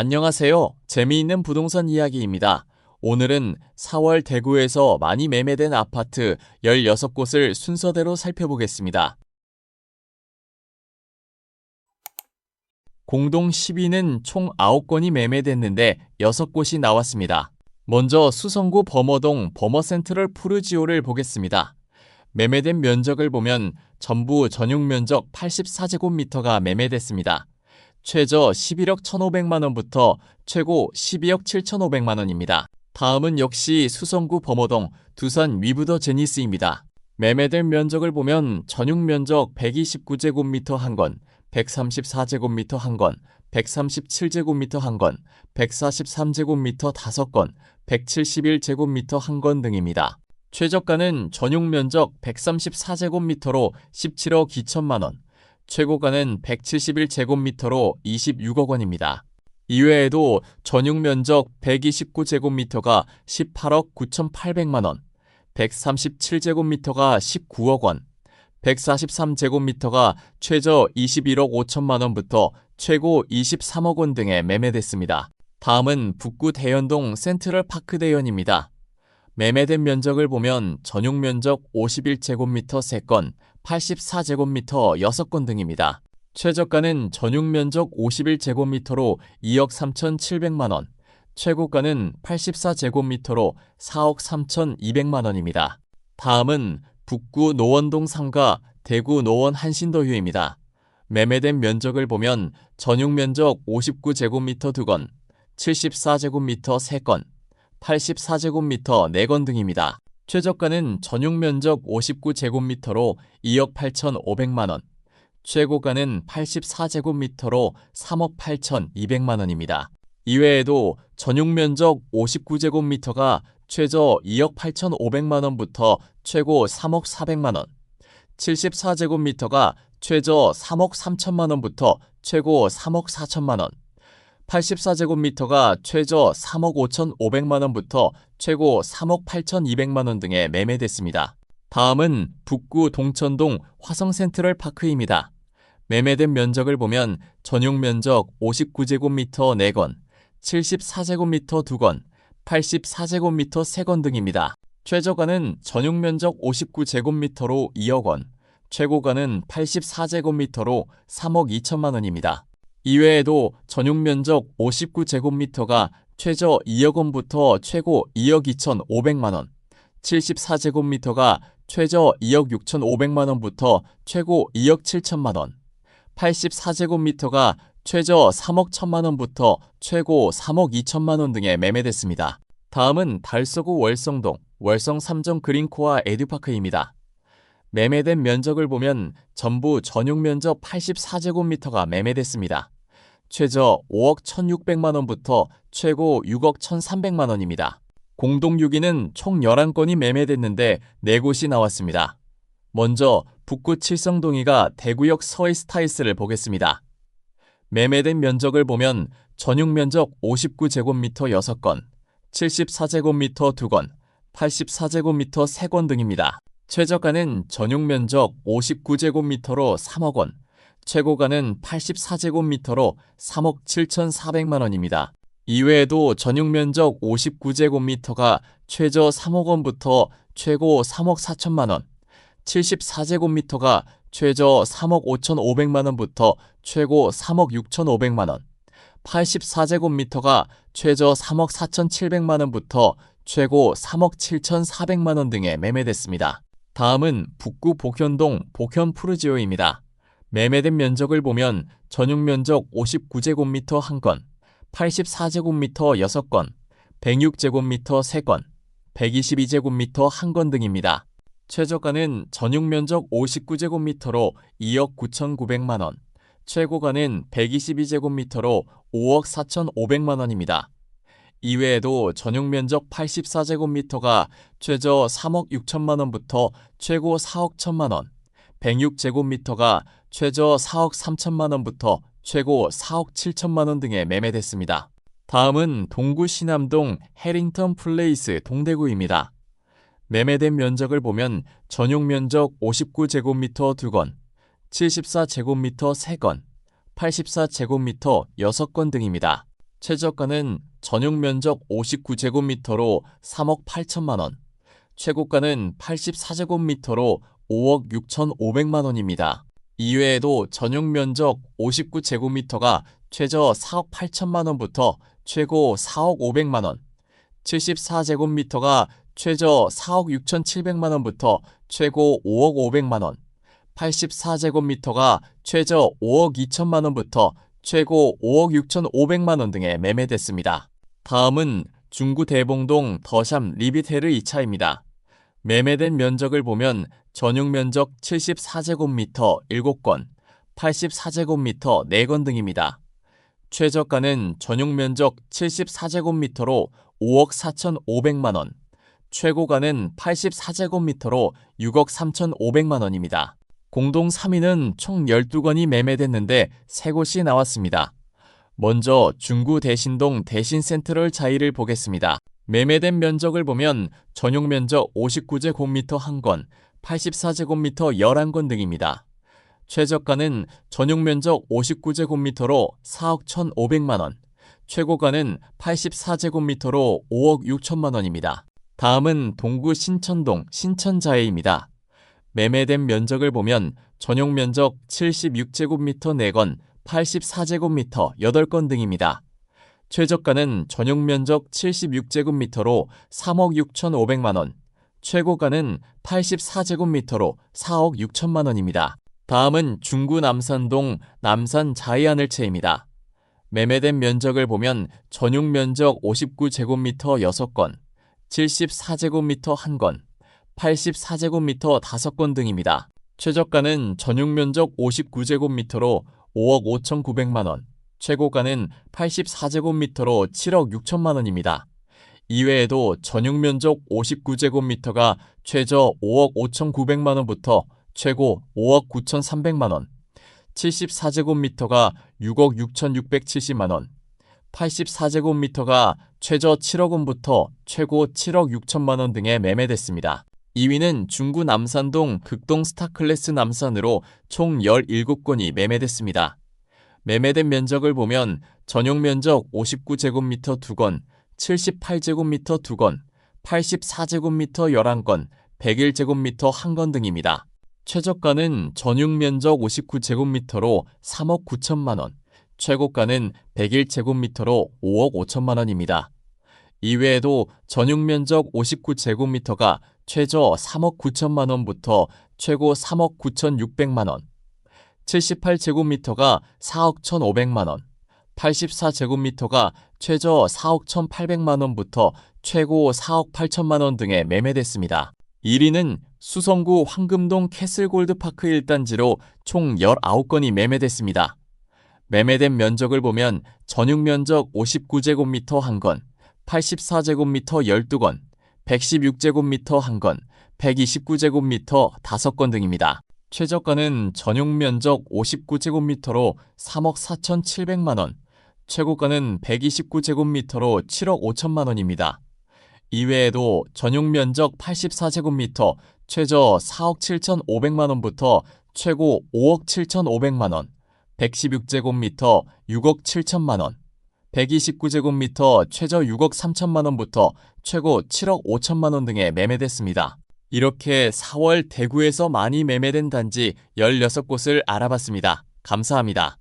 안녕하세요. 재미있는 부동산 이야기입니다. 오늘은 4월 대구에서 많이 매매된 아파트 16곳을 순서대로 살펴보겠습니다. 공동 10위는 총 9건이 매매됐는데 6곳이 나왔습니다. 먼저 수성구 범어동 범어센트럴 푸르지오를 보겠습니다. 매매된 면적을 보면 전부 전용 면적 84제곱미터가 매매됐습니다. 최저 11억 1,500만원부터 최고 12억 7,500만원입니다. 다음은 역시 수성구 범어동 두산 위브더 제니스입니다. 매매된 면적을 보면 전용 면적 129제곱미터 한 건, 134제곱미터 한 건, 137제곱미터 한 건, 143제곱미터 5건, 171제곱미터 한 건 등입니다. 최저가는 전용 면적 134제곱미터로 17억 2천만원, 최고가는 171제곱미터로 26억 원입니다. 이외에도 전용 면적 129제곱미터가 18억 9,800만원, 137제곱미터가 19억 원, 143제곱미터가 최저 21억 5천만원부터 최고 23억 원 등에 매매됐습니다. 다음은 북구 대연동 센트럴 파크 대연입니다. 매매된 면적을 보면 전용 면적 51제곱미터 3건, 84제곱미터 6건 등입니다. 최저가는 전용 면적 51제곱미터로 2억 3,700만원, 최고가는 84제곱미터로 4억 3,200만원입니다. 다음은 북구 노원동 3가 대구 노원 한신더휴입니다. 매매된 면적을 보면 전용 면적 59제곱미터 2건, 74제곱미터 3건, 84제곱미터 4건 등입니다. 최저가는 전용 면적 59제곱미터로 2억 8,500만원, 최고가는 84제곱미터로 3억 8,200만원입니다. 이외에도 전용 면적 59제곱미터가 최저 2억 8,500만원부터 최고 3억 400만원, 74제곱미터가 최저 3억 3천만원부터 최고 3억 4천만원, 84제곱미터가 최저 3억 5,500만원부터 최고 3억 8,200만원 등에 매매됐습니다. 다음은 북구 동천동 화성센트럴 파크입니다. 매매된 면적을 보면 전용 면적 59제곱미터 4건, 74제곱미터 2건, 84제곱미터 3건 등입니다. 최저가는 전용 면적 59제곱미터로 2억 원, 최고가는 84제곱미터로 3억 2천만 원입니다. 이외에도 전용 면적 59제곱미터가 최저 2억 원부터 최고 2억 2,500만 원, 74제곱미터가 최저 2억 6,500만 원부터 최고 2억 7천만 원, 84제곱미터가 최저 3억 1천만 원부터 최고 3억 2천만 원 등에 매매됐습니다. 다음은 달서구 월성동 월성 3정 그린코아 에듀파크입니다. 매매된 면적을 보면 전부 전용 면적 84제곱미터가 매매됐습니다. 최저 5억 1,600만 원부터 최고 6억 1,300만 원입니다. 공동 6위는 총 11건이 매매됐는데 4곳이 나왔습니다. 먼저 북구 칠성동이가 대구역 서이스타일스를 보겠습니다. 매매된 면적을 보면 전용 면적 59제곱미터 6건, 74제곱미터 2건, 84제곱미터 3건 등입니다. 최저가는 전용 면적 59제곱미터로 3억 원, 최고가는 84제곱미터로 3억 7,400만 원입니다. 이외에도 전용 면적 59제곱미터가 최저 3억 원부터 최고 3억 4천만 원, 74제곱미터가 최저 3억 5,500만 원부터 최고 3억 6,500만 원, 84제곱미터가 최저 3억 4,700만 원부터 최고 3억 7,400만 원 등에 매매됐습니다. 다음은 북구 복현동 복현 푸르지오입니다. 매매된 면적을 보면 전용 면적 59제곱미터 1건, 84제곱미터 6건, 106제곱미터 3건, 122제곱미터 1건 등입니다. 최저가는 전용 면적 59제곱미터로 2억 9,900만 원, 최고가는 122제곱미터로 5억 4,500만 원입니다. 이외에도 전용 면적 84제곱미터가 최저 3억 6천만 원부터 최고 4억 1천만 원, 106제곱미터가 최저 4억 3천만 원부터 최고 4억 7천만 원 등에 매매됐습니다. 다음은 동구 신암동 해링턴 플레이스 동대구입니다. 매매된 면적을 보면 전용 면적 59제곱미터 2건, 74제곱미터 3건, 84제곱미터 6건 등입니다. 최저가는 전용 면적 59제곱미터로 3억 8천만 원, 최고가는 84제곱미터로 5억 6,500만 원입니다. 이외에도 전용 면적 59제곱미터가 최저 4억 8천만 원부터 최고 4억 500만 원, 74제곱미터가 최저 4억 6,700만 원부터 최고 5억 500만 원, 84제곱미터가 최저 5억 2천만 원부터 최고 5억 6,500만 원 등에 매매됐습니다. 다음은 중구 대봉동 더샵 리비테르 2차입니다. 매매된 면적을 보면 전용 면적 74제곱미터 7건, 84제곱미터 4건 등입니다. 최저가는 전용 면적 74제곱미터로 5억 4,500만 원, 최고가는 84제곱미터로 6억 3,500만 원입니다. 공동 3위는 총 12건이 매매됐는데 3곳이 나왔습니다. 먼저 중구 대신동 대신센트럴 자이를 보겠습니다. 매매된 면적을 보면 전용 면적 59제곱미터 1건, 84제곱미터 11건 등입니다. 최저가는 전용 면적 59제곱미터로 4억 1,500만 원, 최고가는 84제곱미터로 5억 6천만 원입니다. 다음은 동구 신천동 신천자이입니다. 매매된 면적을 보면 전용 면적 76제곱미터 4건, 84제곱미터 8건 등입니다. 최저가는 전용 면적 76제곱미터로 3억 6,500만 원, 최고가는 84제곱미터로 4억 6천만 원입니다. 다음은 중구 남산동 남산 자이하늘채입니다. 매매된 면적을 보면 전용 면적 59제곱미터 6건, 74제곱미터 1건, 84제곱미터 5건 등입니다. 최저가는 전용 면적 59제곱미터로 5억 5,900만 원, 최고가는 84제곱미터로 7억 6천만 원입니다. 이외에도 전용 면적 59제곱미터가 최저 5억 5,900만 원부터 최고 5억 9,300만 원, 74제곱미터가 6억 6,670만 원, 84제곱미터가 최저 7억 원부터 최고 7억 6천만 원 등에 매매됐습니다. 2위는 중구 남산동 극동 스타클래스 남산으로 총 17건이 매매됐습니다. 매매된 면적을 보면 전용 면적 59제곱미터 2건, 78제곱미터 2건, 84제곱미터 11건, 101제곱미터 1건 등입니다. 최저가는 전용 면적 59제곱미터로 3억 9천만 원, 최고가는 101제곱미터로 5억 5천만 원입니다. 이외에도 전용 면적 59제곱미터가 최저 3억 9천만 원부터 최고 3억 9,600만 원, 78제곱미터가 4억 1,500만 원, 84제곱미터가 최저 4억 1,800만 원부터 최고 4억 8천만 원 등에 매매됐습니다. 1위는 수성구 황금동 캐슬골드파크 1단지로 총 19건이 매매됐습니다. 매매된 면적을 보면 전용 면적 59제곱미터 1건, 84제곱미터 12건, 116제곱미터 1건, 129제곱미터 5건 등입니다. 최저가는 전용 면적 59제곱미터로 3억 4,700만 원, 최고가는 129제곱미터로 7억 5천만 원입니다. 이외에도 전용 면적 84제곱미터 최저 4억 7,500만 원부터 최고 5억 7,500만 원, 116제곱미터 6억 7천만 원, 129제곱미터 최저 6억 3천만 원부터 최고 7억 5천만 원 등에 매매됐습니다. 이렇게 4월 대구에서 많이 매매된 단지 16곳을 알아봤습니다. 감사합니다.